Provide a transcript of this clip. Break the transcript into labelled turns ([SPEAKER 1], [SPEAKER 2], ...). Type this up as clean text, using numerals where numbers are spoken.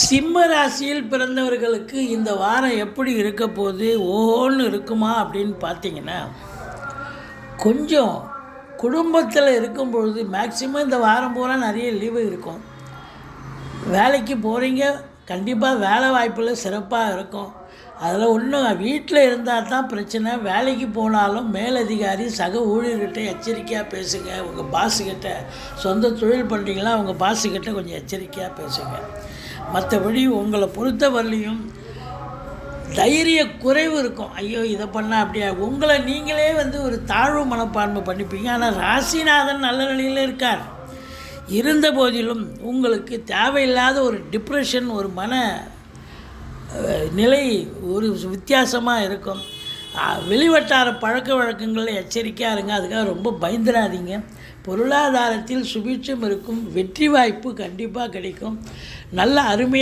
[SPEAKER 1] சிம்ம ராசியில் பிறந்தவர்களுக்கு இந்த வாரம் எப்படி இருக்க போகுது, ஓஹோன்னு இருக்குமா அப்படின்னு பார்த்தீங்கன்னா, கொஞ்சம் குடும்பத்தில் இருக்கும் பொழுது மேக்சிமம் இந்த வாரம் பூரா நிறைய லீவு இருக்கும். வேலைக்கு போகிறீங்க, கண்டிப்பாக வேலை வாய்ப்பில் சிறப்பாக இருக்கும். அதில் ஒன்றும் வீட்டில் இருந்தால் தான் பிரச்சனை. வேலைக்கு போனாலும் மேலதிகாரி சக ஊழியர்கிட்ட எச்சரிக்கையாக பேசுங்க. உங்கள் பாஸுக்கிட்ட, சொந்த தொழில் பண்ணுறீங்களா, உங்கள் பாஸுக்கிட்ட கொஞ்சம் எச்சரிக்கையாக பேசுங்க. மற்றபடி உங்களை பொறுத்தவரையிலையும் தைரிய குறைவு இருக்கும். ஐயோ இதை பண்ணால் அப்படியா, உங்களை நீங்களே ஒரு தாழ்வு மனப்பான்மை பண்ணிப்பீங்க. ஆனால் ராசிநாதன் நல்ல நிலையில் இருக்கார். இருந்த போதிலும் உங்களுக்கு தேவையில்லாத ஒரு டிப்ரெஷன், ஒரு மன நிலை ஒரு வித்தியாசமாக இருக்கும். வெளிவட்டார பழக்க வழக்கங்களில் எச்சரிக்கையாக இருங்க. அதுக்காக ரொம்ப பயந்துடாதீங்க. பொருளாதாரத்தில் சுபீட்சம் இருக்கும். வெற்றி வாய்ப்பு கண்டிப்பாக கிடைக்கும். நல்ல அருமையாக